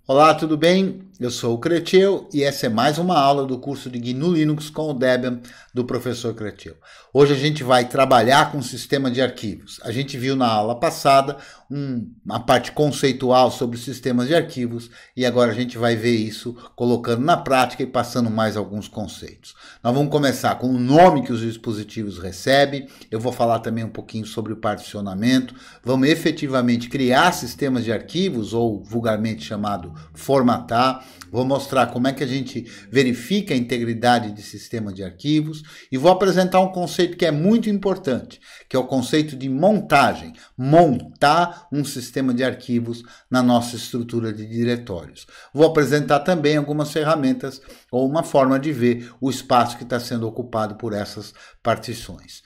Olá, tudo bem? Eu sou o Creteu e essa é mais uma aula do curso de GNU Linux com o Debian do professor Creteu. Hoje a gente vai trabalhar com o sistema de arquivos. A gente viu na aula passada uma parte conceitual sobre sistemas de arquivos e agora a gente vai ver isso colocando na prática e passando mais alguns conceitos. Nós vamos começar com o nome que os dispositivos recebem, eu vou falar também um pouquinho sobre o particionamento, vamos efetivamente criar sistemas de arquivos, ou vulgarmente chamado formatar. Vou mostrar como é que a gente verifica a integridade de sistema de arquivos e vou apresentar um conceito que é muito importante, que é o conceito de montagem. Montar um sistema de arquivos na nossa estrutura de diretórios. Vou apresentar também algumas ferramentas ou uma forma de ver o espaço que está sendo ocupado por essas partições.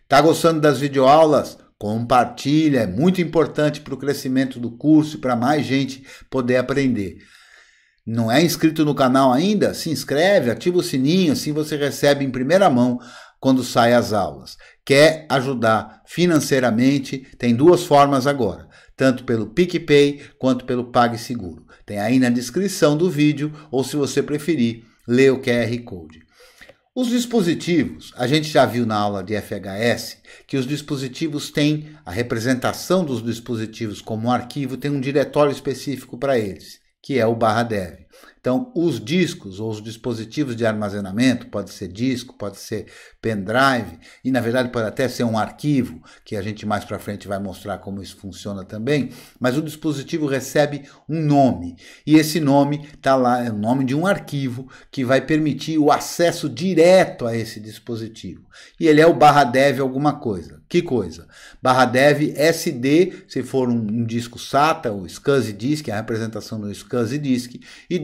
Tá gostando das videoaulas? Compartilha, é muito importante para o crescimento do curso e para mais gente poder aprender. Não é inscrito no canal ainda? Se inscreve, ativa o sininho, assim você recebe em primeira mão quando saem as aulas. Quer ajudar financeiramente? Tem duas formas agora, tanto pelo PicPay quanto pelo PagSeguro. Tem aí na descrição do vídeo, ou se você preferir, lê o QR Code. Os dispositivos, a gente já viu na aula de FHS que os dispositivos têm, a representação dos dispositivos como um arquivo tem um diretório específico para eles, que é o /dev. Então, os discos ou os dispositivos de armazenamento, pode ser disco, pode ser pendrive, e na verdade pode até ser um arquivo, que a gente mais para frente vai mostrar como isso funciona também, mas o dispositivo recebe um nome, e esse nome está lá, é o nome de um arquivo que vai permitir o acesso direto a esse dispositivo. E ele é o /dev alguma coisa. Que coisa? /dev SD, se for um disco SATA, o SCSI Disk, a representação do SCSI Disk, e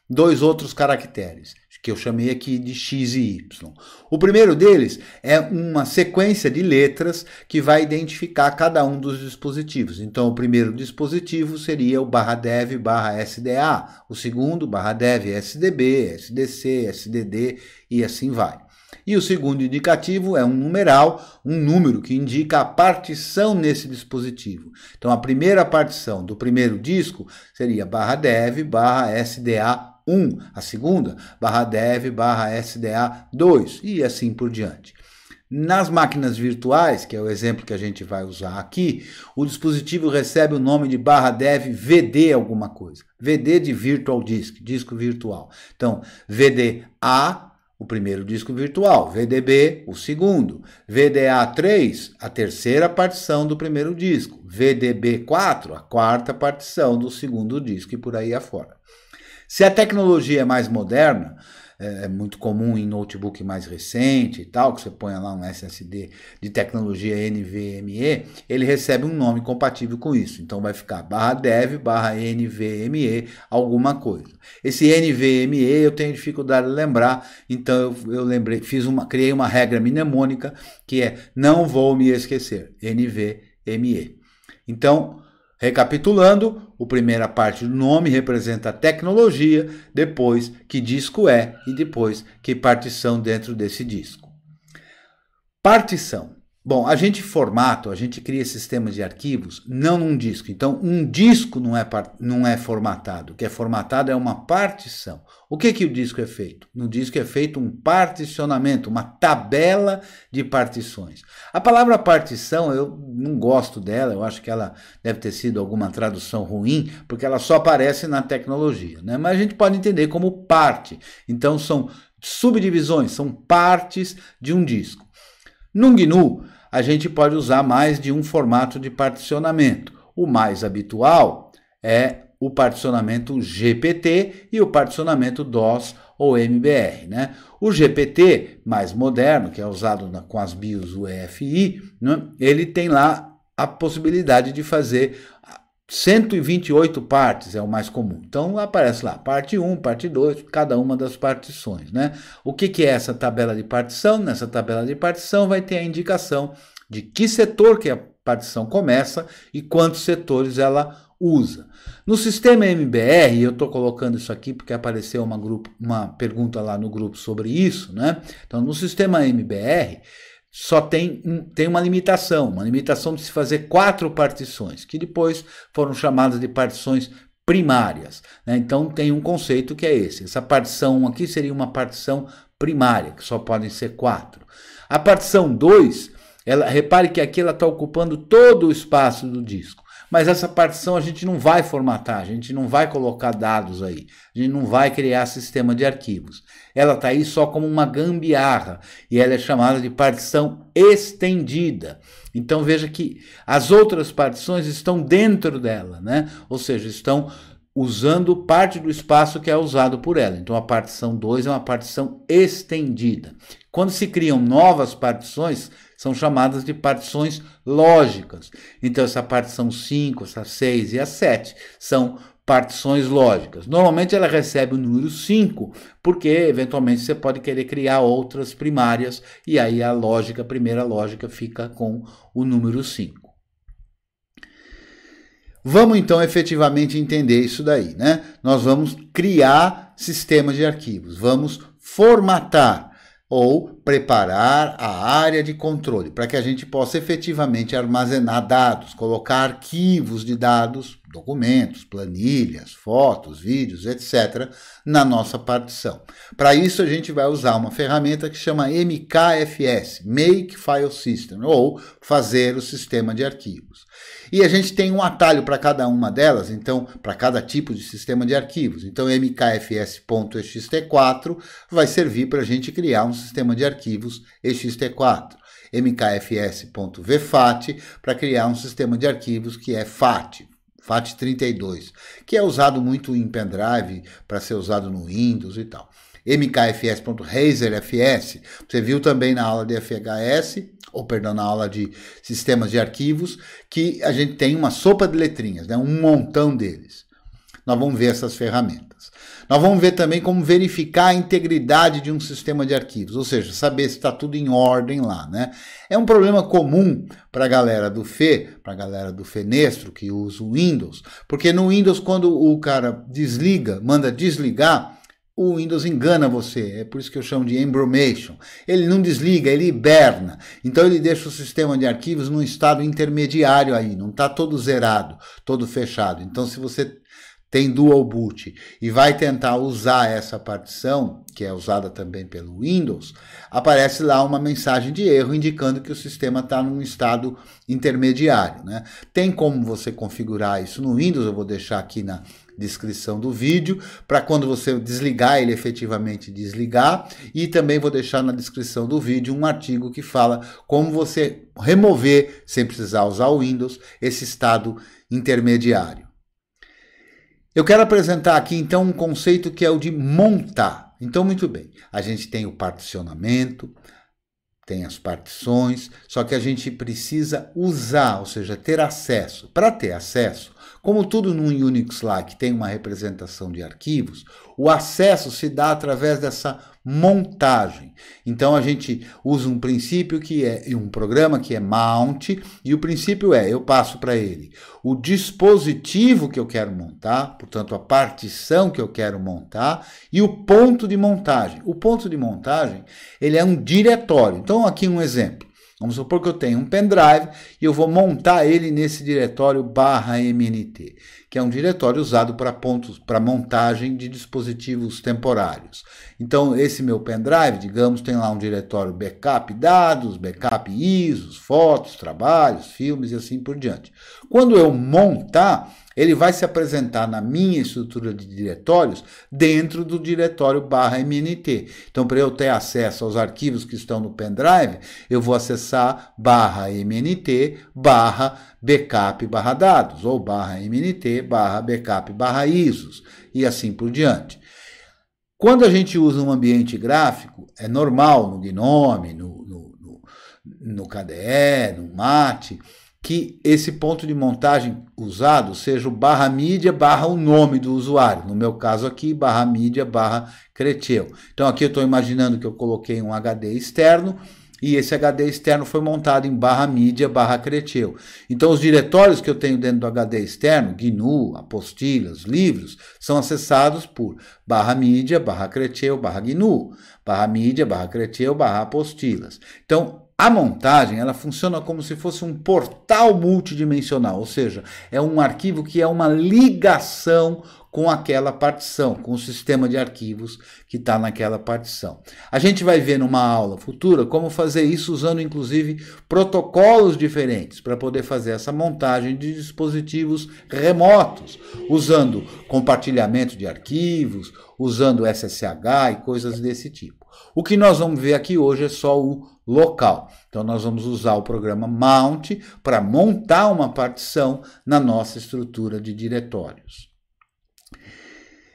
dois outros caracteres, que eu chamei aqui de X e Y. O primeiro deles é uma sequência de letras que vai identificar cada um dos dispositivos. Então, o primeiro dispositivo seria o /dev /SDA, o segundo /dev SDB, SDC, SDD e assim vai. E o segundo indicativo é um numeral, um número que indica a partição nesse dispositivo. Então, a primeira partição do primeiro disco seria /dev /SDA1, a segunda /dev /SDA2 e assim por diante. Nas máquinas virtuais, que é o exemplo que a gente vai usar aqui, o dispositivo recebe o nome de /dev VD alguma coisa. VD de Virtual Disk, disco virtual. Então, VDA, o primeiro disco virtual, VDB, o segundo, VDA3, a terceira partição do primeiro disco, VDB4, a quarta partição do segundo disco e por aí afora. Se a tecnologia é mais moderna, é muito comum em notebook mais recente e tal, que você põe lá um SSD de tecnologia NVMe, ele recebe um nome compatível com isso. Então vai ficar /dev /NVMe alguma coisa. Esse NVMe eu tenho dificuldade de lembrar, então eu lembrei, criei uma regra mnemônica que é não vou me esquecer, NVMe. Então, recapitulando, a primeira parte do nome representa a tecnologia, depois que disco é e depois que partição dentro desse disco. Partição. Bom, a gente cria sistemas de arquivos não num disco. Então, um disco não é formatado. O que é formatado é uma partição. O que o disco é feito? No disco é feito um particionamento, uma tabela de partições. A palavra partição, eu não gosto dela, eu acho que ela deve ter sido alguma tradução ruim, porque ela só aparece na tecnologia, né? Mas a gente pode entender como parte. Então, são subdivisões, são partes de um disco. No GNU, a gente pode usar mais de um formato de particionamento. O mais habitual é o particionamento GPT e o particionamento DOS ou MBR, né? O GPT, mais moderno, que é usado com as BIOS UEFI, né? Ele tem lá a possibilidade de fazer 128 partes, é o mais comum. Então aparece lá parte 1, parte 2, cada uma das partições, né? O que é essa tabela de partição? Nessa tabela de partição vai ter a indicação de que setor que a partição começa e quantos setores ela usa. No sistema MBR, eu estou colocando isso aqui porque apareceu uma pergunta lá no grupo sobre isso, né? Então, no sistema MBR, só tem uma limitação de se fazer 4 partições, que depois foram chamadas de partições primárias, né? Então tem um conceito que é esse. Essa partição 1 aqui seria uma partição primária, que só podem ser 4. A partição 2, repare que aqui ela está ocupando todo o espaço do disco. Mas essa partição a gente não vai formatar, a gente não vai colocar dados aí, a gente não vai criar sistema de arquivos. Ela está aí só como uma gambiarra e ela é chamada de partição estendida. Então veja que as outras partições estão dentro dela, né? Ou seja, estão usando parte do espaço que é usado por ela. Então a partição 2 é uma partição estendida. Quando se criam novas partições, são chamadas de partições lógicas. Então essa partição 5, essa 6 e a 7 são partições lógicas. Normalmente ela recebe o número 5, porque eventualmente você pode querer criar outras primárias, e aí a lógica, a primeira lógica fica com o número 5. Vamos então efetivamente entender isso daí, né? Nós vamos criar sistemas de arquivos, vamos formatar ou preparar a área de controle para que a gente possa efetivamente armazenar dados, colocar arquivos de dados, documentos, planilhas, fotos, vídeos, etc., na nossa partição. Para isso a gente vai usar uma ferramenta que chama MKFS, Make File System, ou fazer o sistema de arquivos. E a gente tem um atalho para cada uma delas, então, para cada tipo de sistema de arquivos. Então, mkfs.ext4 vai servir para a gente criar um sistema de arquivos ext4. mkfs.vfat para criar um sistema de arquivos que é FAT32, que é usado muito em pendrive para ser usado no Windows e tal. mkfs.razorfs, você viu também na aula de FHS, na aula de sistemas de arquivos, que a gente tem uma sopa de letrinhas, né? Um montão deles. Nós vamos ver essas ferramentas. Nós vamos ver também como verificar a integridade de um sistema de arquivos, ou seja, saber se está tudo em ordem lá, né? É um problema comum para a galera do Fenestro, que usa o Windows, porque no Windows, quando o cara manda desligar, o Windows engana você, é por isso que eu chamo de embromation. Ele não desliga, ele hiberna. Então ele deixa o sistema de arquivos num estado intermediário aí, não está todo zerado, todo fechado. Então se você tem dual boot e vai tentar usar essa partição, que é usada também pelo Windows, aparece lá uma mensagem de erro indicando que o sistema está num estado intermediário, né? Tem como você configurar isso no Windows, eu vou deixar aqui na descrição do vídeo, para quando você desligar, ele efetivamente desligar, e também vou deixar na descrição do vídeo um artigo que fala como você remover, sem precisar usar o Windows, esse estado intermediário. Eu quero apresentar aqui então um conceito que é o de montar. Então, muito bem, a gente tem o particionamento, tem as partições, só que a gente precisa usar, ou seja, ter acesso. Para ter acesso, como tudo no Unix-like tem uma representação de arquivos, o acesso se dá através dessa montagem. Então a gente usa um princípio um programa que é mount, e o princípio eu passo para ele o dispositivo que eu quero montar, portanto a partição que eu quero montar, e o ponto de montagem. O ponto de montagem, ele é um diretório. Então aqui um exemplo. Vamos supor que eu tenho um pendrive e eu vou montar ele nesse diretório /mnt, que é um diretório usado para montagem de dispositivos temporários. Então, esse meu pendrive, digamos, tem lá um diretório backup dados, backup ISOs, fotos, trabalhos, filmes e assim por diante. Quando eu montar, ele vai se apresentar na minha estrutura de diretórios dentro do diretório /mnt. Então, para eu ter acesso aos arquivos que estão no pendrive, eu vou acessar /mnt /backup /dados ou /mnt /backup /isos e assim por diante. Quando a gente usa um ambiente gráfico, é normal no GNOME, no KDE, no MAT, que esse ponto de montagem usado seja o /media o nome do usuário. No meu caso aqui, /media /creteu. Então aqui eu estou imaginando que eu coloquei um HD externo e esse HD externo foi montado em /media /creteu. Então os diretórios que eu tenho dentro do HD externo, GNU, apostilas, livros, são acessados por /media /creteu /GNU, /media /creteu /apostilas. Então a montagem, ela funciona como se fosse um portal multidimensional, ou seja, é um arquivo que é uma ligação com aquela partição, com o sistema de arquivos que está naquela partição. A gente vai ver numa aula futura como fazer isso usando, inclusive, protocolos diferentes para poder fazer essa montagem de dispositivos remotos, usando compartilhamento de arquivos, usando SSH e coisas desse tipo. O que nós vamos ver aqui hoje é só o local. Então, nós vamos usar o programa Mount para montar uma partição na nossa estrutura de diretórios.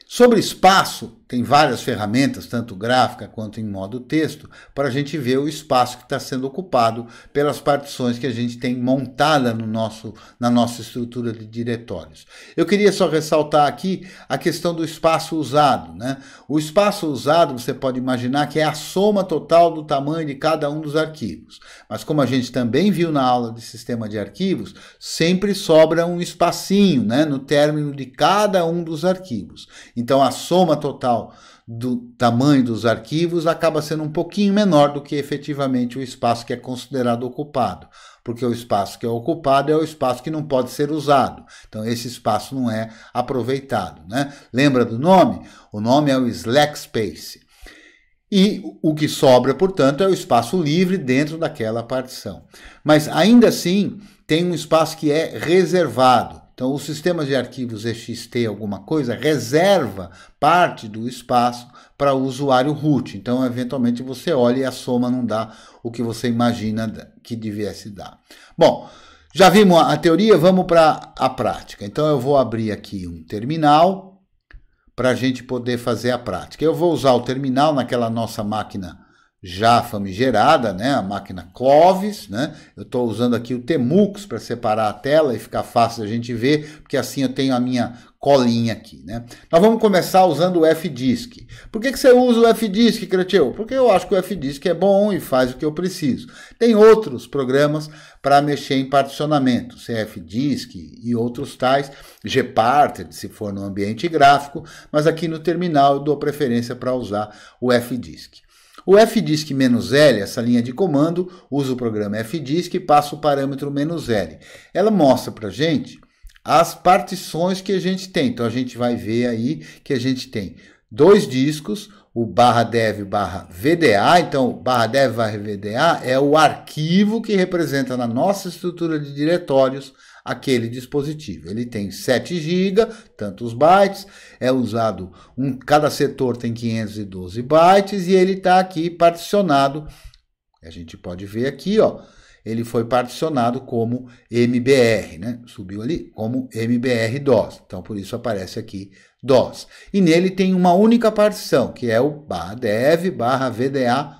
Sobre espaço, tem várias ferramentas, tanto gráfica quanto em modo texto, para a gente ver o espaço que está sendo ocupado pelas partições que a gente tem montada na nossa estrutura de diretórios. Eu queria só ressaltar aqui a questão do espaço usado, né? O espaço usado, você pode imaginar que é a soma total do tamanho de cada um dos arquivos. Mas como a gente também viu na aula de sistema de arquivos, sempre sobra um espacinho, né, no término de cada um dos arquivos. Então, a soma total do tamanho dos arquivos acaba sendo um pouquinho menor do que efetivamente o espaço que é considerado ocupado, porque o espaço que é ocupado é o espaço que não pode ser usado. Então, esse espaço não é aproveitado, né? Lembra do nome? O nome é o slack space. E o que sobra, portanto, é o espaço livre dentro daquela partição. Mas, ainda assim, tem um espaço que é reservado. Então, o sistema de arquivos ext alguma coisa reserva parte do espaço para o usuário root. Então, eventualmente, você olha e a soma não dá o que você imagina que devesse dar. Bom, já vimos a teoria, vamos para a prática. Então, eu vou abrir aqui um terminal para a gente poder fazer a prática. Eu vou usar o terminal naquela nossa máquina já famigerada, né, a máquina Clovis, né? Eu estou usando aqui o Tmux para separar a tela e ficar fácil a gente ver, porque assim eu tenho a minha colinha aqui, né? Nós vamos começar usando o FDisk. Por que você usa o FDisk, Cretil? Porque eu acho que o FDisk é bom e faz o que eu preciso. Tem outros programas para mexer em particionamento, CFDisk e outros tais, Gparted, se for no ambiente gráfico, mas aqui no terminal eu dou preferência para usar o FDisk. O fdisk-L, essa linha de comando, usa o programa fdisk e passa o parâmetro "-L". Ela mostra para a gente as partições que a gente tem. Então, a gente vai ver aí que a gente tem dois discos, o /dev/vda. Então, o /dev/vda é o arquivo que representa na nossa estrutura de diretórios aquele dispositivo. Ele tem 7 GB, tantos bytes, é usado, cada setor tem 512 bytes e ele está aqui particionado, a gente pode ver aqui, ó, ele foi particionado como MBR, né? Subiu ali como MBR-DOS, então por isso aparece aqui DOS. E nele tem uma única partição, que é o /dev/vda1,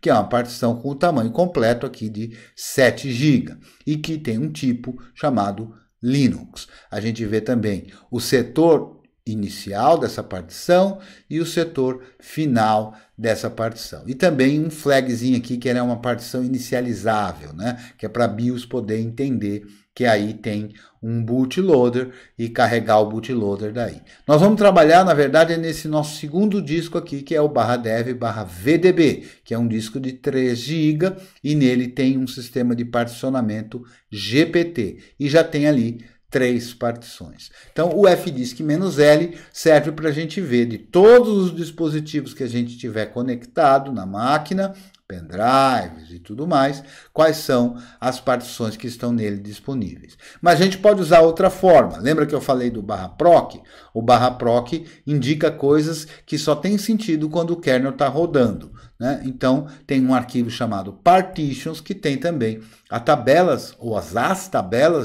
que é uma partição com o tamanho completo aqui de 7 GB e que tem um tipo chamado Linux. A gente vê também o setor inicial dessa partição e o setor final dessa partição. E também um flagzinho aqui que é uma partição inicializável, né? Que é para a BIOS poder entender que aí tem um bootloader e carregar o bootloader daí. Nós vamos trabalhar, na verdade, nesse nosso segundo disco aqui, que é o /dev/vdb, que é um disco de 3 GB e nele tem um sistema de particionamento GPT e já tem ali 3 partições. Então, o fdisk-L serve para a gente ver de todos os dispositivos que a gente tiver conectado na máquina, pendrives e tudo mais, quais são as partições que estão nele disponíveis. Mas a gente pode usar outra forma. Lembra que eu falei do /proc? O /proc indica coisas que só tem sentido quando o kernel está rodando, né? Então, tem um arquivo chamado partitions, que tem também as tabelas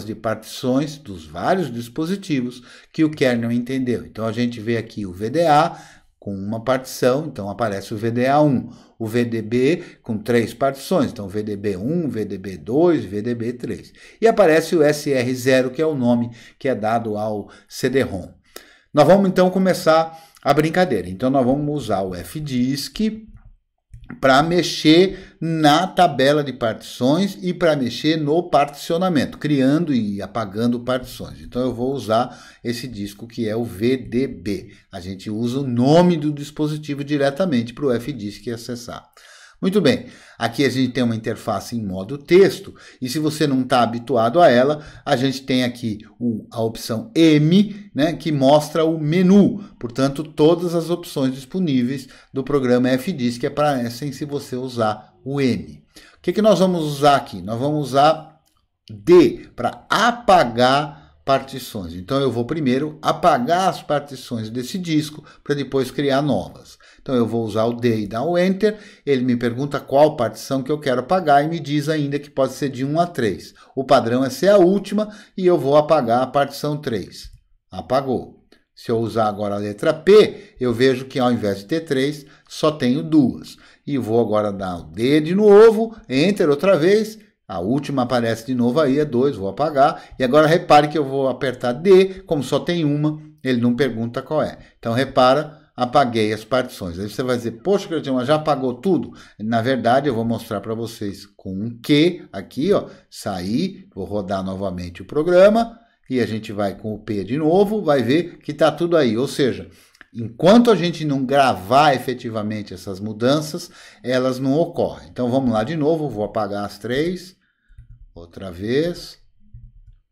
de partições dos vários dispositivos que o kernel entendeu. Então, a gente vê aqui o VDA com uma partição, então aparece o VDA1, o VDB com 3 partições, então VDB1, VDB2, VDB3. E aparece o SR0, que é o nome que é dado ao CD-ROM. Nós vamos então começar a brincadeira. Então nós vamos usar o fdisk para mexer na tabela de partições e para mexer no particionamento, criando e apagando partições. Então eu vou usar esse disco que é o VDB. A gente usa o nome do dispositivo diretamente para o fdisk acessar. Muito bem, aqui a gente tem uma interface em modo texto, e se você não está habituado a ela, a gente tem aqui a opção M, né, que mostra o menu, portanto, todas as opções disponíveis do programa FDisk que aparecem se você usar o M. O que nós vamos usar aqui? Nós vamos usar D para apagar partições. Então eu vou primeiro apagar as partições desse disco para depois criar novas. Então eu vou usar o D e dar o Enter, ele me pergunta qual partição que eu quero apagar e me diz ainda que pode ser de 1 a 3. O padrão é ser a última e eu vou apagar a partição 3. Apagou. Se eu usar agora a letra P, eu vejo que ao invés de ter 3, só tenho 2. E vou agora dar o D de novo, Enter outra vez. A última aparece de novo aí, é 2, vou apagar. E agora repare que eu vou apertar D, como só tem uma, ele não pergunta qual é. Então repara, apaguei as partições. Aí você vai dizer, poxa, Cretinho, mas já apagou tudo? Na verdade, eu vou mostrar para vocês com um Q aqui, ó, sair, vou rodar novamente o programa, e a gente vai com o P de novo, vai ver que está tudo aí. Ou seja, enquanto a gente não gravar efetivamente essas mudanças, elas não ocorrem. Então vamos lá de novo, vou apagar as 3, outra vez,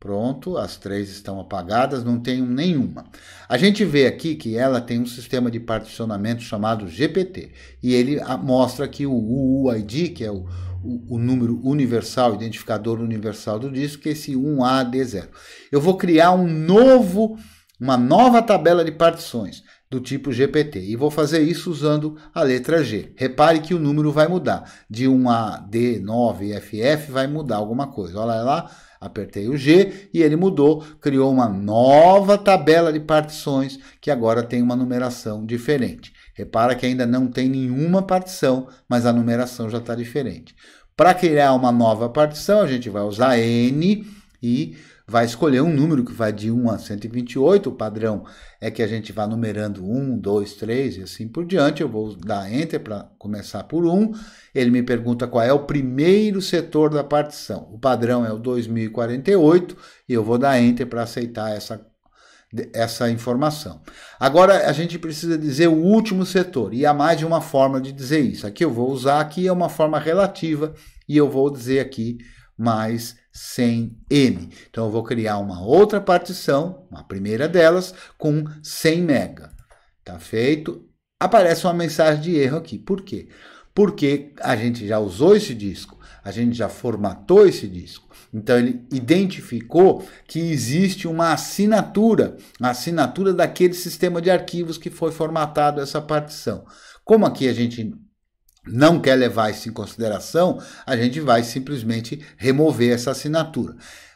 pronto, as 3 estão apagadas, não tenho nenhuma. A gente vê aqui que ela tem um sistema de particionamento chamado GPT, e ele mostra aqui o UUID, que é o número universal, identificador universal do disco, que é esse 1AD0. Eu vou criar uma nova tabela de partições do tipo GPT. E vou fazer isso usando a letra G. Repare que o número vai mudar. De 1 a D, 9, FF, vai mudar alguma coisa. Olha lá, apertei o G e ele mudou, criou uma nova tabela de partições que agora tem uma numeração diferente. Repara que ainda não tem nenhuma partição, mas a numeração já está diferente. Para criar uma nova partição, a gente vai usar N e vai escolher um número que vai de 1 a 128, o padrão é que a gente vá numerando 1, 2, 3 e assim por diante. Eu vou dar Enter para começar por 1, ele me pergunta qual é o primeiro setor da partição. O padrão é o 2048 e eu vou dar Enter para aceitar essa informação. Agora a gente precisa dizer o último setor, e há mais de uma forma de dizer isso. Aqui eu vou usar, aqui é uma forma relativa, e eu vou dizer aqui mais 100M. Então eu vou criar uma outra partição, uma primeira delas, com 100 MB. Tá feito? Aparece uma mensagem de erro aqui. Por quê? Porque a gente já usou esse disco, a gente já formatou esse disco. Então ele identificou que existe uma assinatura, a assinatura daquele sistema de arquivos que foi formatado essa partição. Como aqui a gente não quer levar isso em consideração, a gente vai simplesmente remover essa assinatura.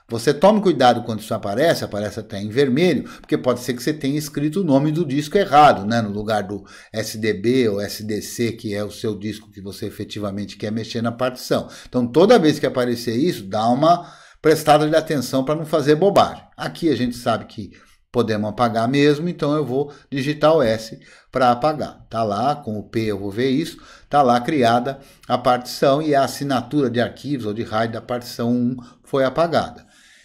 Você tome cuidado quando isso aparece até em vermelho, porque pode ser que você tenha escrito o nome do disco errado, né? No lugar do SDB ou SDC, que é o seu disco que você efetivamente quer mexer na partição. Então, toda vez que aparecer isso, dá uma prestada de atenção para não fazer bobagem. Aqui a gente sabe que podemos apagar mesmo, então eu vou digitar o S para apagar. Tá lá, com o P eu vou ver isso, tá lá criada a partição e a assinatura de arquivos ou de RAID da partição 1 foi apagada.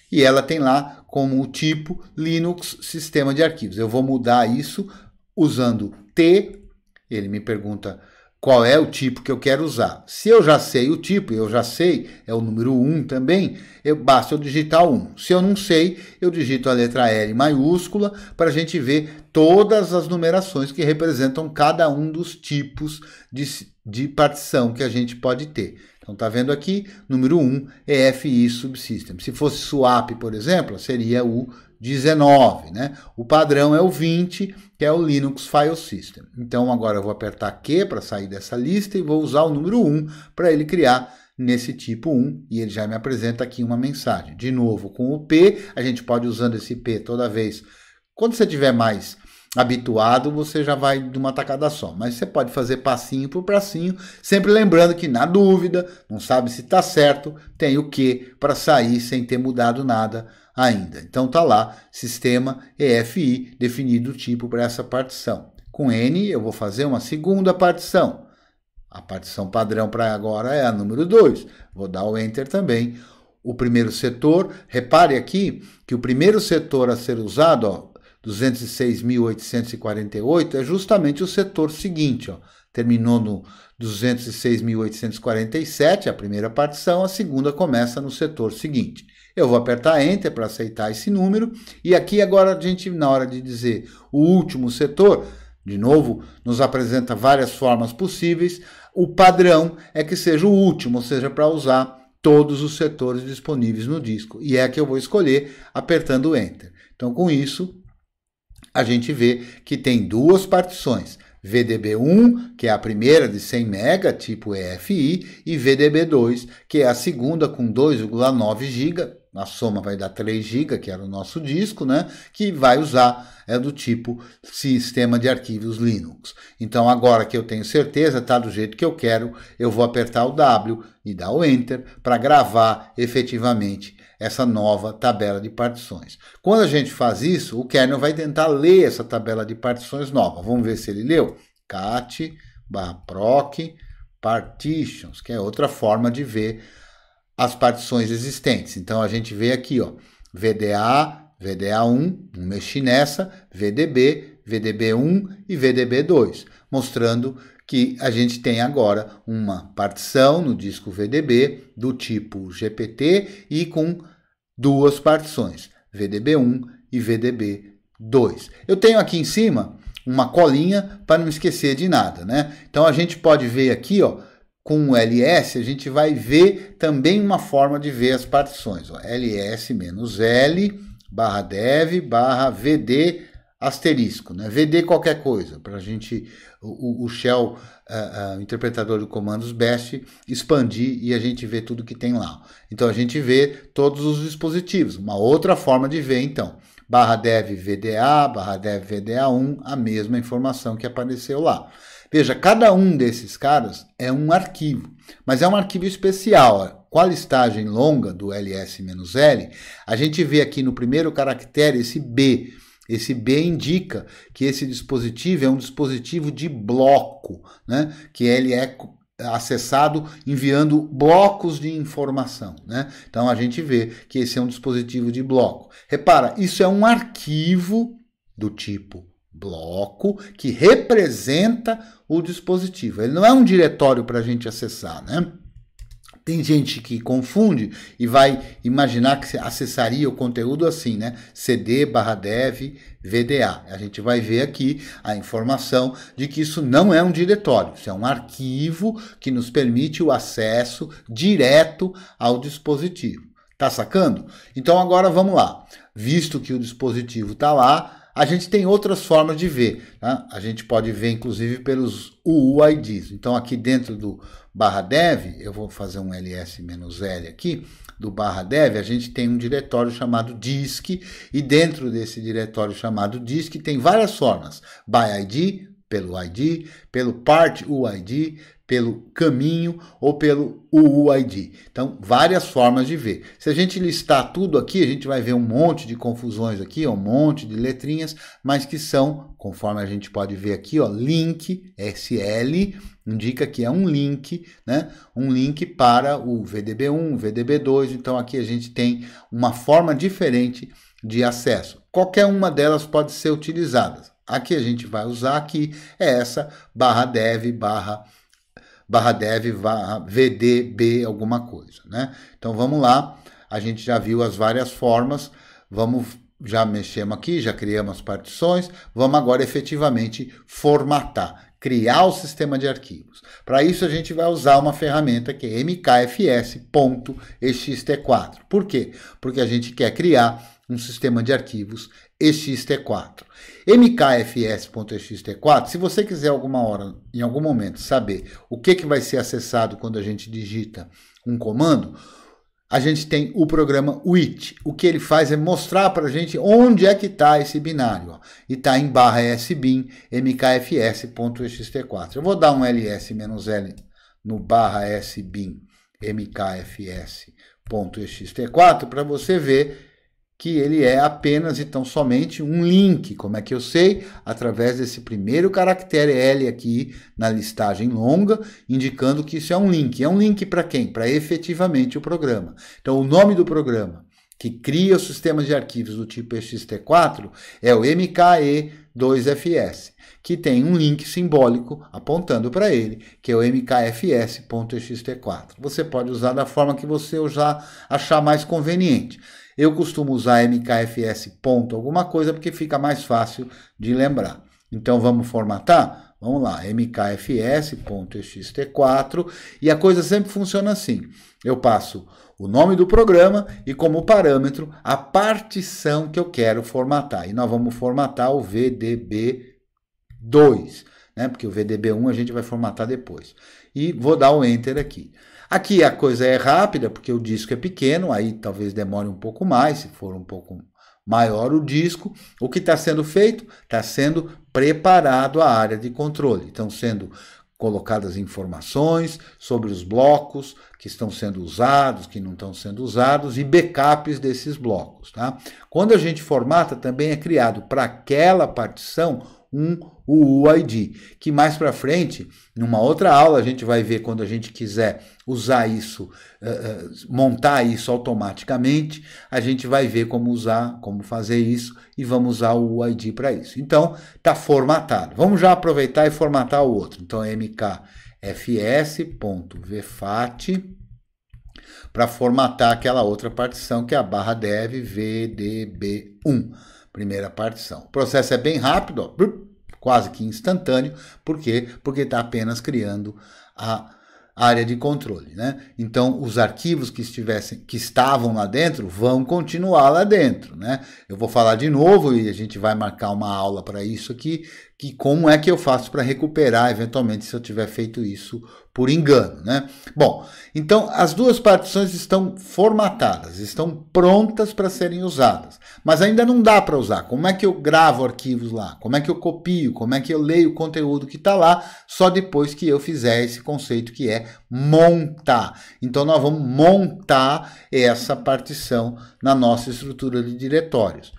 E ela tem lá como tipo Linux Sistema de Arquivos. Eu vou mudar isso usando T, ele me pergunta qual é o tipo que eu quero usar. Se eu já sei o tipo, eu já sei, é o número 1 também, basta eu digitar 1. Se eu não sei, eu digito a letra L maiúscula para a gente ver todas as numerações que representam cada um dos tipos de partição que a gente pode ter. Então, tá vendo aqui, número 1 é EFI Subsystem. Se fosse swap, por exemplo, seria o 19, né? O padrão é o 20, que é o Linux File System. Então, agora eu vou apertar Q para sair dessa lista e vou usar o número 1 para ele criar nesse tipo 1, e ele já me apresenta aqui uma mensagem. De novo, com o P, a gente pode usando esse P toda vez. Quando você tiver mais habituado, você já vai de uma tacada só. Mas você pode fazer passinho por passinho, sempre lembrando que na dúvida, não sabe se está certo, tem o Q para sair sem ter mudado nada ainda. Então tá lá, sistema EFI, definido o tipo para essa partição. Com N eu vou fazer uma segunda partição. A partição padrão para agora é a número 2. Vou dar o Enter também. O primeiro setor, repare aqui que o primeiro setor a ser usado, ó, 206.848 é justamente o setor seguinte, ó. Terminou no 206.847, a primeira partição, a segunda começa no setor seguinte. Eu vou apertar Enter para aceitar esse número, e aqui agora a gente, na hora de dizer o último setor, de novo, nos apresenta várias formas possíveis. O padrão é que seja o último, ou seja, para usar todos os setores disponíveis no disco. E é a que eu vou escolher apertando Enter. Então, com isso, a gente vê que tem duas partições. VDB1, que é a primeira de 100 MB, tipo EFI, e VDB2, que é a segunda com 2,9 GB, a soma vai dar 3 GB, que era o nosso disco, né? Que vai usar, é do tipo sistema de arquivos Linux. Então, agora que eu tenho certeza, está do jeito que eu quero, eu vou apertar o W e dar o Enter para gravar efetivamente essa nova tabela de partições. Quando a gente faz isso, o kernel vai tentar ler essa tabela de partições nova. Vamos ver se ele leu. cat/proc partitions, que é outra forma de ver as partições existentes. Então, a gente vê aqui, ó, VDA, VDA1, não mexi nessa, VDB, VDB1 e VDB2, mostrando que a gente tem agora uma partição no disco VDB do tipo GPT e com duas partições, VDB1 e VDB2. Eu tenho aqui em cima uma colinha para não esquecer de nada, né? Então a gente pode ver aqui, ó, com o ls, a gente vai ver também uma forma de ver as partições, ó, ls-l/dev/vd asterisco, né? VD qualquer coisa, para a gente, o shell, interpretador de comandos BASH, expandir e a gente vê tudo que tem lá. Então a gente vê todos os dispositivos. Uma outra forma de ver, então, /dev VDA, /dev VDA1, a mesma informação que apareceu lá. Veja, cada um desses caras é um arquivo, mas é um arquivo especial. Com a listagem longa do ls-l, a gente vê aqui no primeiro caractere esse B. Esse B indica que esse dispositivo é um dispositivo de bloco, né? Que ele é acessado enviando blocos de informação, né? Então a gente vê que esse é um dispositivo de bloco. Repara, isso é um arquivo do tipo bloco que representa o dispositivo. Ele não é um diretório para a gente acessar, né? Tem gente que confunde e vai imaginar que acessaria o conteúdo assim, né? cd/dev VDA. A gente vai ver aqui a informação de que isso não é um diretório, isso é um arquivo que nos permite o acesso direto ao dispositivo. Tá sacando? Então agora vamos lá. Visto que o dispositivo está lá, a gente tem outras formas de ver, tá? A gente pode ver, inclusive, pelos UUIDs. Então, aqui dentro do /dev, eu vou fazer um ls-l aqui, do /dev, a gente tem um diretório chamado disk, e dentro desse diretório chamado disk tem várias formas. By ID, pelo part UID, pelo caminho ou pelo UUID. Então, várias formas de ver. Se a gente listar tudo aqui, a gente vai ver um monte de confusões aqui, um monte de letrinhas, mas que são, conforme a gente pode ver aqui, ó, link, SL, indica que é um link, né? Um link para o VDB1, VDB2. Então, aqui a gente tem uma forma diferente de acesso. Qualquer uma delas pode ser utilizada. A que a gente vai usar aqui é essa /dev VDB alguma coisa, né? Então vamos lá, a gente já viu as várias formas, já mexemos aqui, já criamos as partições, vamos agora efetivamente formatar, criar o sistema de arquivos. Para isso a gente vai usar uma ferramenta que é mkfs.ext4. Por quê? Porque a gente quer criar um sistema de arquivos ext4. mkfs.ext4, se você quiser em algum momento saber o que vai ser acessado quando a gente digita um comando, a gente tem o programa wit. O que ele faz é mostrar para a gente onde é que está esse binário. Ó. E está em /sbin mkfs.ext4. Eu vou dar um ls-l no /sbin mkfs.ext4 para você ver que ele é apenas e tão somente um link. Como é que eu sei? Através desse primeiro caractere L aqui na listagem longa, indicando que isso é um link. É um link para quem? Para efetivamente o programa. Então, o nome do programa que cria o sistema de arquivos do tipo ext4 é o MKE2FS, que tem um link simbólico apontando para ele, que é o mkfs.ext4. Você pode usar da forma que você achar mais conveniente. Eu costumo usar mkfs. Alguma coisa porque fica mais fácil de lembrar. Então vamos formatar? Vamos lá, mkfs.ext4, e a coisa sempre funciona assim. Eu passo o nome do programa e como parâmetro a partição que eu quero formatar. E nós vamos formatar o VDB2, né? Porque o VDB1 a gente vai formatar depois. E vou dar o Enter aqui. Aqui a coisa é rápida, porque o disco é pequeno, aí talvez demore um pouco mais, se for um pouco maior o disco. O que está sendo feito? Está sendo preparado a área de controle. Estão sendo colocadas informações sobre os blocos que estão sendo usados, que não estão sendo usados, e backups desses blocos. Tá? Quando a gente formata, também é criado para aquela partição um UUID, que mais para frente, numa outra aula, a gente vai ver quando a gente quiser usar isso, montar isso automaticamente, a gente vai ver como usar, como fazer isso, e vamos usar o UUID para isso. Então, está formatado. Vamos já aproveitar e formatar o outro. Então, é mkfs.vfat para formatar aquela outra partição, que é a /dev vdb1. Primeira partição. O processo é bem rápido, ó, quase que instantâneo. Por quê? Porque está apenas criando a área de controle, né? Então, os arquivos que estavam lá dentro vão continuar lá dentro, né? Eu vou falar de novo e a gente vai marcar uma aula para isso aqui, que como é que eu faço para recuperar, eventualmente, se eu tiver feito isso por engano, né? Bom, então as duas partições estão formatadas, estão prontas para serem usadas, mas ainda não dá para usar. Como é que eu gravo arquivos lá? Como é que eu copio? Como é que eu leio o conteúdo que está lá? Só depois que eu fizer esse conceito que é montar. Então nós vamos montar essa partição na nossa estrutura de diretórios.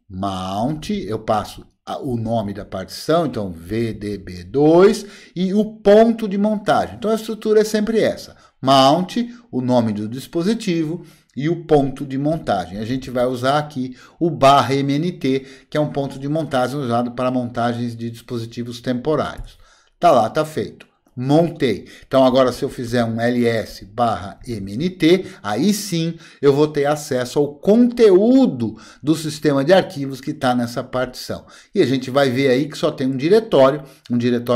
Mount, eu passo o nome da partição, então VDB2, e o ponto de montagem. Então a estrutura é sempre essa: mount, o nome do dispositivo, e o ponto de montagem. A gente vai usar aqui o /MNT, que é um ponto de montagem usado para montagens de dispositivos temporários. Tá lá, tá feito. Montei. Então agora se eu fizer um ls/mnt, aí sim eu vou ter acesso ao conteúdo do sistema de arquivos que está nessa partição. E a gente vai ver aí que só tem um diretório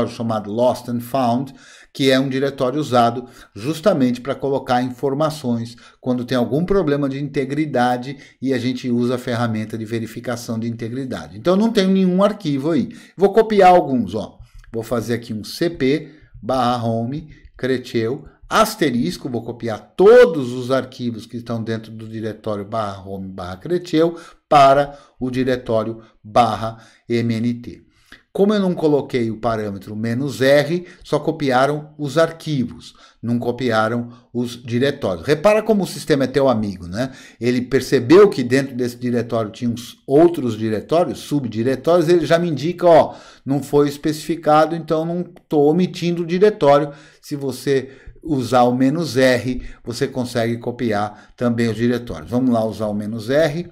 chamado Lost and Found, que é um diretório usado justamente para colocar informações quando tem algum problema de integridade e a gente usa a ferramenta de verificação de integridade. Então não tenho nenhum arquivo aí. Vou copiar alguns, ó. Vou fazer aqui um cp/home creteu asterisco, vou copiar todos os arquivos que estão dentro do diretório /home/creteu para o diretório /mnt. Como eu não coloquei o parâmetro "-r", só copiaram os arquivos, não copiaram os diretórios. Repara como o sistema é teu amigo, né? Ele percebeu que dentro desse diretório tinha outros diretórios, subdiretórios, ele já me indica, ó, não foi especificado, então não estou omitindo o diretório. Se você usar o "-r", você consegue copiar também os diretórios. Vamos lá usar o "-r".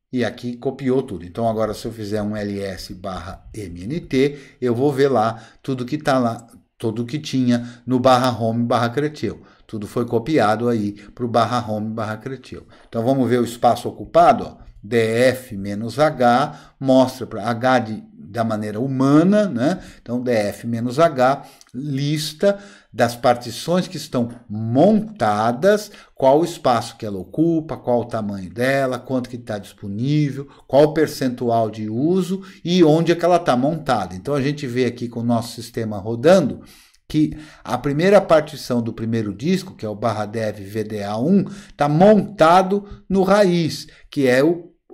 E aqui copiou tudo. Então agora se eu fizer um ls/mnt, eu vou ver lá tudo que está lá, tudo que tinha no /home/creteu. Tudo foi copiado aí para o /home/creteu. Então vamos ver o espaço ocupado, ó. df-h mostra para h da maneira humana, né? Então df-h lista das partições que estão montadas, qual o espaço que ela ocupa, qual o tamanho dela, quanto que está disponível, qual o percentual de uso e onde é que ela está montada. Então a gente vê aqui com o nosso sistema rodando que a primeira partição do primeiro disco, que é o /dev VDA1, está montado no raiz, que é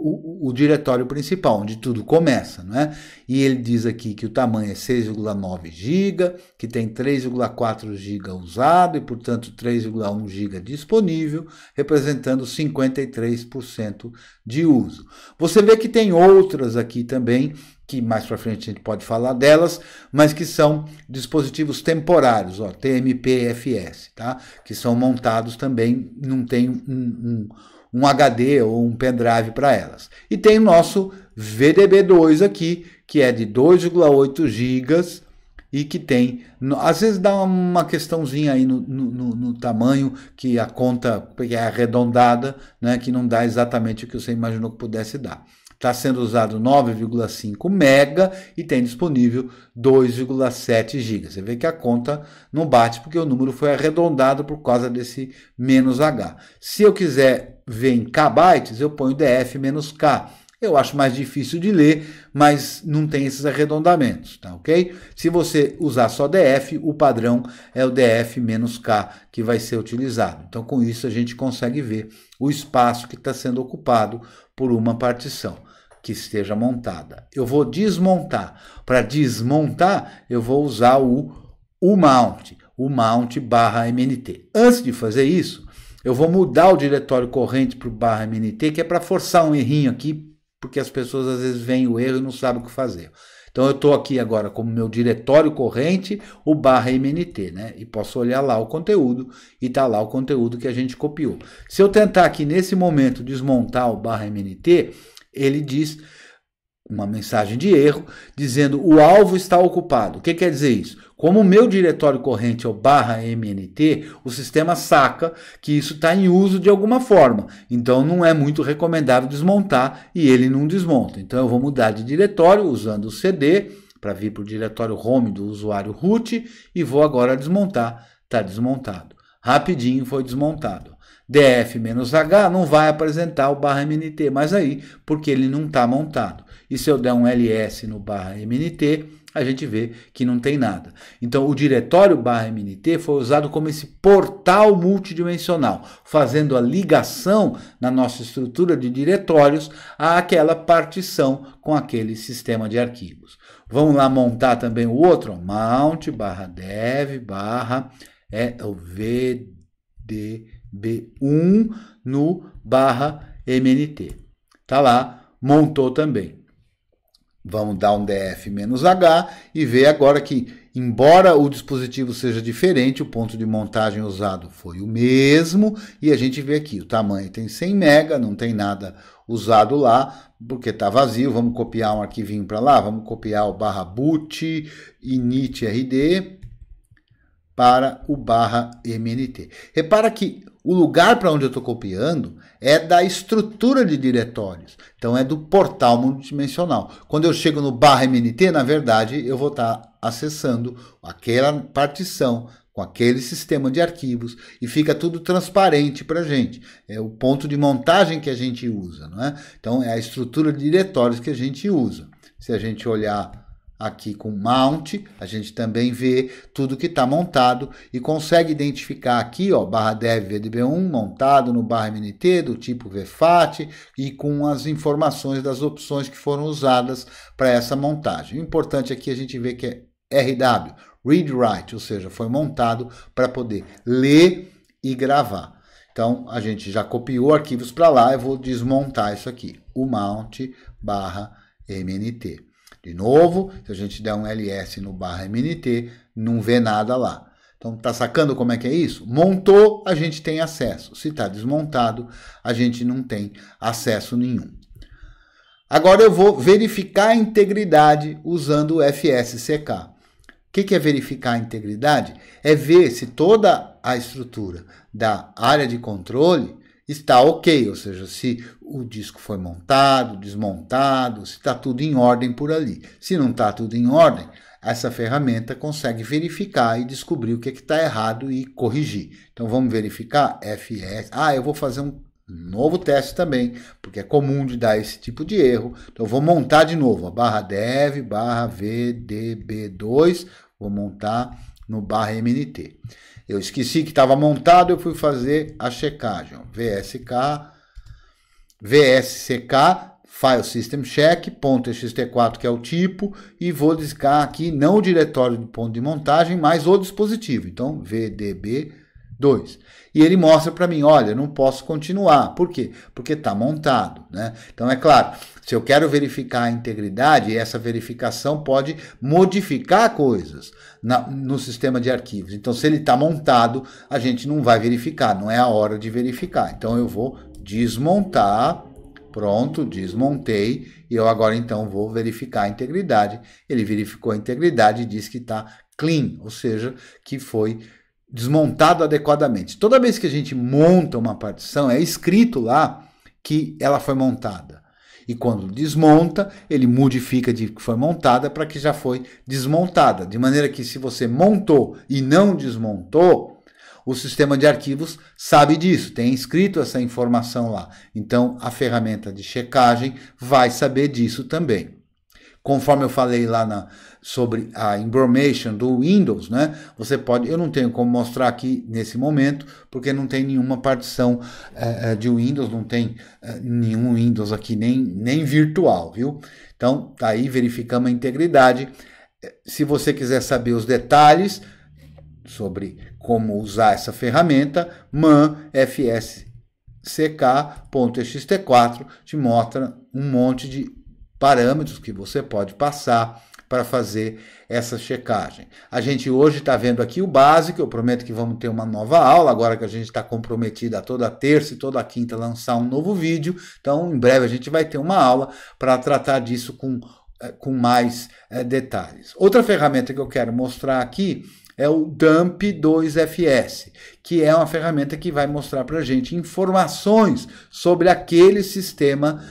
o diretório principal, onde tudo começa, não é? E ele diz aqui que o tamanho é 6,9 GB, que tem 3,4 GB usado e, portanto, 3,1 GB disponível, representando 53% de uso. Você vê que tem outras aqui também, que mais para frente a gente pode falar delas, mas que são dispositivos temporários, ó, TMP-FS, tá? Que são montados também, não tem um HD ou um pendrive para elas. E tem o nosso VDB2 aqui, que é de 2,8 GB e que tem, às vezes dá uma questãozinha aí no tamanho, que a conta é arredondada, né, que não dá exatamente o que você imaginou que pudesse dar. Está sendo usado 9,5 mega e tem disponível 2,7 GB. Você vê que a conta não bate porque o número foi arredondado por causa desse menos H. Se eu quiser ver em kbytes, eu ponho DF-K. Eu acho mais difícil de ler, mas não tem esses arredondamentos, tá ok? Se você usar só DF, o padrão é o DF-K que vai ser utilizado. Então, com isso, a gente consegue ver o espaço que está sendo ocupado por uma partição que esteja montada. Eu vou desmontar. Para desmontar, eu vou usar o mount/mnt. Antes de fazer isso, eu vou mudar o diretório corrente para o /mnt, que é para forçar um errinho aqui, porque as pessoas às vezes veem o erro e não sabem o que fazer. Então eu estou aqui agora como meu diretório corrente, o /mnt, né? E posso olhar lá o conteúdo e está lá o conteúdo que a gente copiou. Se eu tentar aqui nesse momento desmontar o /mnt, ele diz uma mensagem de erro dizendo o alvo está ocupado. O que quer dizer isso? Como o meu diretório corrente é o /mnt, o sistema saca que isso está em uso de alguma forma. Então não é muito recomendável desmontar e ele não desmonta. Então eu vou mudar de diretório usando o CD para vir para o diretório home do usuário root e vou agora desmontar. Está desmontado. Rapidinho foi desmontado. DF-H não vai apresentar o /mnt mais aí, porque ele não está montado. E se eu der um ls no /mnt, a gente vê que não tem nada. Então, o diretório /mnt foi usado como esse portal multidimensional, fazendo a ligação na nossa estrutura de diretórios àquela partição com aquele sistema de arquivos. Vamos lá montar também o outro, mount/dev/ o VDB1 no /mnt. Tá lá, montou também. Vamos dar um DF-H e ver agora que, embora o dispositivo seja diferente, o ponto de montagem usado foi o mesmo. E a gente vê aqui, o tamanho tem 100 MB, não tem nada usado lá, porque está vazio. Vamos copiar um arquivinho para lá, vamos copiar o /boot initrd para o /mnt. Repara que o lugar para onde eu estou copiando é da estrutura de diretórios. Então, é do portal multidimensional. Quando eu chego no /mnt, na verdade, eu vou estar acessando aquela partição com aquele sistema de arquivos e fica tudo transparente para a gente. É o ponto de montagem que a gente usa, não é? Então, é a estrutura de diretórios que a gente usa. Se a gente olhar aqui com mount, a gente também vê tudo que está montado e consegue identificar aqui, ó, /dev VDB1 montado no /mnt do tipo VFAT e com as informações das opções que foram usadas para essa montagem. O importante aqui a gente vê que é RW, Read Write, ou seja, foi montado para poder ler e gravar. Então, a gente já copiou arquivos para lá, eu vou desmontar isso aqui, o mount/mnt. De novo, se a gente der um ls no /mnt, não vê nada lá. Então, tá sacando como é que é isso? Montou, a gente tem acesso. Se está desmontado, a gente não tem acesso nenhum. Agora eu vou verificar a integridade usando o FSCK. O que é verificar a integridade? É ver se toda a estrutura da área de controle está ok, ou seja, se o disco foi montado, desmontado, se está tudo em ordem por ali. Se não está tudo em ordem, essa ferramenta consegue verificar e descobrir o que está errado e corrigir. Então vamos verificar FS. Eu vou fazer um novo teste também, porque é comum de dar esse tipo de erro. Então eu vou montar de novo, /dev /vdb2, vou montar no /mnt. Eu esqueci que estava montado, eu fui fazer a checagem. VSCK, File System Check, .ext4, que é o tipo, e vou discar aqui não o diretório de ponto de montagem, mas o dispositivo. Então, VDB2. E ele mostra para mim, olha, não posso continuar. Por quê? Porque está montado, né? Então, é claro, se eu quero verificar a integridade, essa verificação pode modificar coisas no sistema de arquivos. Então, se ele está montado, a gente não vai verificar, não é a hora de verificar. Então, eu vou desmontar. Pronto, desmontei. E eu agora então vou verificar a integridade. Ele verificou a integridade e diz que está clean, ou seja, que foi desmontado adequadamente. Toda vez que a gente monta uma partição, é escrito lá que ela foi montada. E quando desmonta, ele modifica de que foi montada para que já foi desmontada. De maneira que se você montou e não desmontou, o sistema de arquivos sabe disso, tem escrito essa informação lá. Então, a ferramenta de checagem vai saber disso também. Conforme eu falei lá sobre a information do Windows, né? Você pode, eu não tenho como mostrar aqui nesse momento, porque não tem nenhuma partição de Windows, não tem nenhum Windows aqui, nem virtual, viu? Então, tá aí, verificamos a integridade. Se você quiser saber os detalhes sobre como usar essa ferramenta, manfsck.ext4 te mostra um monte de parâmetros que você pode passar para fazer essa checagem. A gente hoje está vendo aqui o básico, eu prometo que vamos ter uma nova aula, agora que a gente está comprometido a toda terça e toda quinta lançar um novo vídeo, então em breve a gente vai ter uma aula para tratar disso com mais detalhes. Outra ferramenta que eu quero mostrar aqui é o Dump2FS, que é uma ferramenta que vai mostrar para a gente informações sobre aquele sistema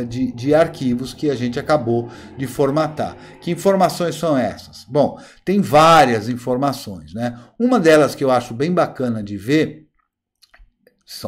de arquivos que a gente acabou de formatar. Que informações são essas? Bom, tem várias informações, né? Uma delas que eu acho bem bacana de ver,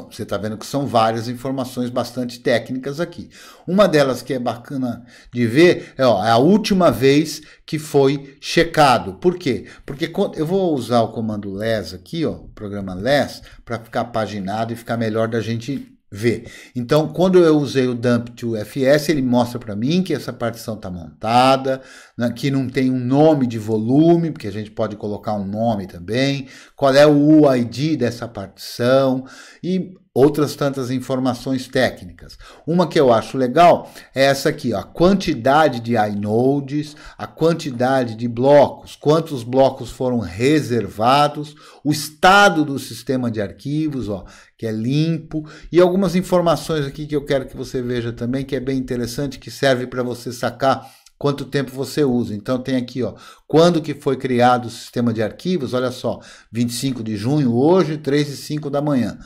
você está vendo que são várias informações bastante técnicas aqui. Uma delas que é bacana de ver é a última vez que foi checado. Por quê? Porque eu vou usar o comando less aqui, o programa less, para ficar paginado e ficar melhor da gente ver. Então, quando eu usei o Dump2FS, ele mostra para mim que essa partição está montada, né, que não tem um nome de volume, porque a gente pode colocar um nome também, qual é o UID dessa partição e outras tantas informações técnicas. Uma que eu acho legal é essa aqui, ó, a quantidade de inodes, a quantidade de blocos, quantos blocos foram reservados, o estado do sistema de arquivos, ó, que é limpo, e algumas informações aqui que eu quero que você veja também, que é bem interessante, que serve para você sacar quanto tempo você usa. Então tem aqui, ó, quando que foi criado o sistema de arquivos, olha só, 25 de junho, hoje, 3h05 da manhã.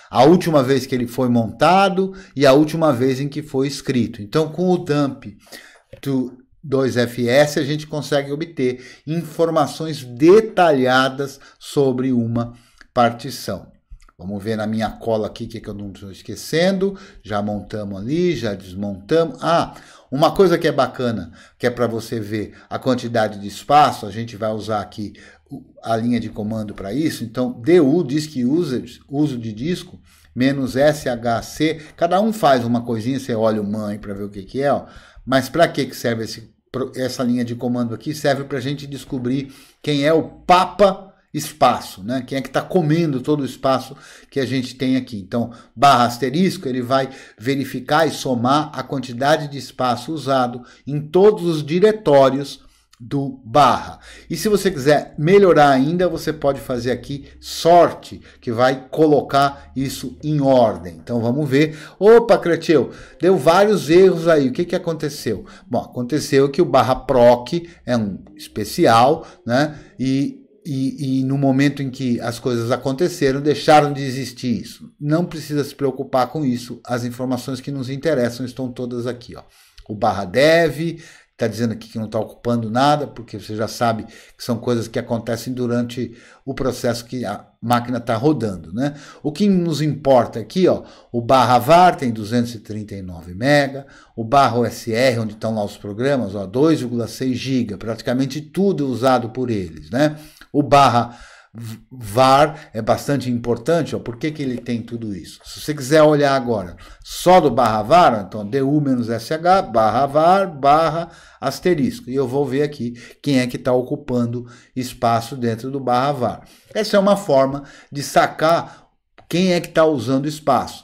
A última vez que ele foi montado e a última vez em que foi escrito. Então, com o Dump2FS, a gente consegue obter informações detalhadas sobre uma partição. Vamos ver na minha cola aqui, que eu não estou esquecendo. Já montamos ali, já desmontamos. Uma coisa que é bacana, que é para você ver a quantidade de espaço, a gente vai usar aqui a linha de comando para isso. Então, DU, Disk Users, uso de disco, -SHC, cada um faz uma coisinha, você olha o MAN para ver o que é, ó. Mas para que serve essa linha de comando aqui? Serve para a gente descobrir quem é o Papa espaço, né? Quem é que está comendo todo o espaço que a gente tem aqui. Então, /*, ele vai verificar e somar a quantidade de espaço usado em todos os diretórios do /. E se você quiser melhorar ainda, você pode fazer aqui sort, que vai colocar isso em ordem. Então vamos ver. Opa, Cretil, deu vários erros aí. O que aconteceu? Bom, aconteceu que o /proc é um especial, né? E no momento em que as coisas aconteceram, deixaram de existir isso. Não precisa se preocupar com isso. As informações que nos interessam estão todas aqui, ó. O /dev está dizendo aqui que não está ocupando nada, porque você já sabe que são coisas que acontecem durante o processo que a máquina está rodando, né? O que nos importa aqui, ó, o /var tem 239 MB, o /osr, onde estão lá os programas, ó, 2,6 GB, praticamente tudo usado por eles, né? O /var é bastante importante, ó, por que ele tem tudo isso? Se você quiser olhar agora só do /var, então du-sh, /var, **, e eu vou ver aqui quem é que está ocupando espaço dentro do /var. Essa é uma forma de sacar quem é que está usando espaço.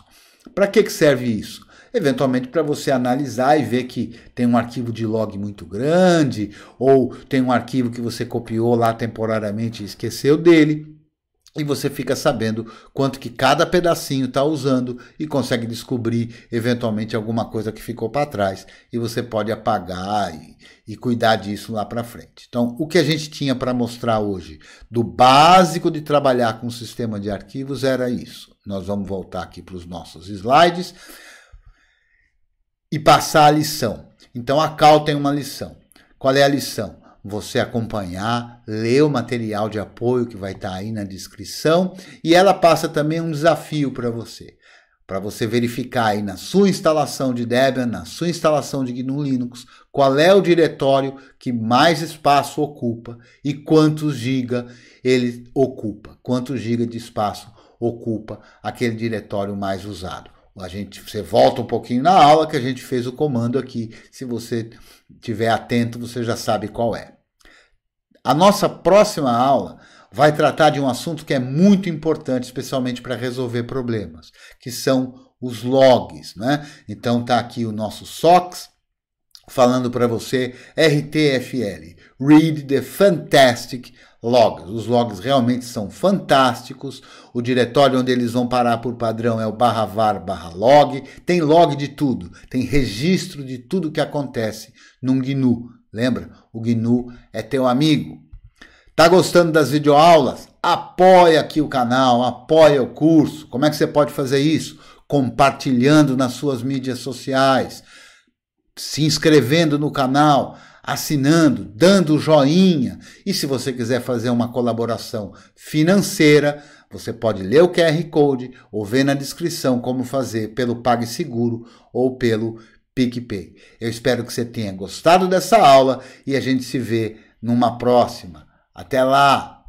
Para que serve isso? Eventualmente para você analisar e ver que tem um arquivo de log muito grande, ou tem um arquivo que você copiou lá temporariamente e esqueceu dele. e você fica sabendo quanto que cada pedacinho está usando e consegue descobrir eventualmente alguma coisa que ficou para trás e você pode apagar e cuidar disso lá para frente. Então, o que a gente tinha para mostrar hoje do básico de trabalhar com o sistema de arquivos era isso. Nós vamos voltar aqui para os nossos slides e passar a lição. Então, a Cal tem uma lição. Qual é a lição? Você acompanhar, ler o material de apoio que vai estar aí na descrição, e ela passa também um desafio para você verificar aí na sua instalação de Debian, na sua instalação de GNU Linux, qual é o diretório que mais espaço ocupa e quantos giga ele ocupa, quantos giga de espaço ocupa aquele diretório mais usado. Você volta um pouquinho na aula que a gente fez o comando aqui. Se você estiver atento, você já sabe qual é. A nossa próxima aula vai tratar de um assunto que é muito importante, especialmente para resolver problemas, que são os logs, né? Então tá aqui o nosso SOX falando para você RTFL, Read the Fantastic Logs. Os logs realmente são fantásticos. O diretório onde eles vão parar por padrão é o /var/log. Tem log de tudo, tem registro de tudo que acontece num GNU. Lembra? O GNU é teu amigo. Tá gostando das videoaulas? Apoia aqui o canal, apoia o curso. Como é que você pode fazer isso? Compartilhando nas suas mídias sociais, se inscrevendo no canal, assinando, dando joinha. E se você quiser fazer uma colaboração financeira, você pode ler o QR Code ou ver na descrição como fazer pelo PagSeguro ou pelo PicPay. Eu espero que você tenha gostado dessa aula e a gente se vê numa próxima. Até lá!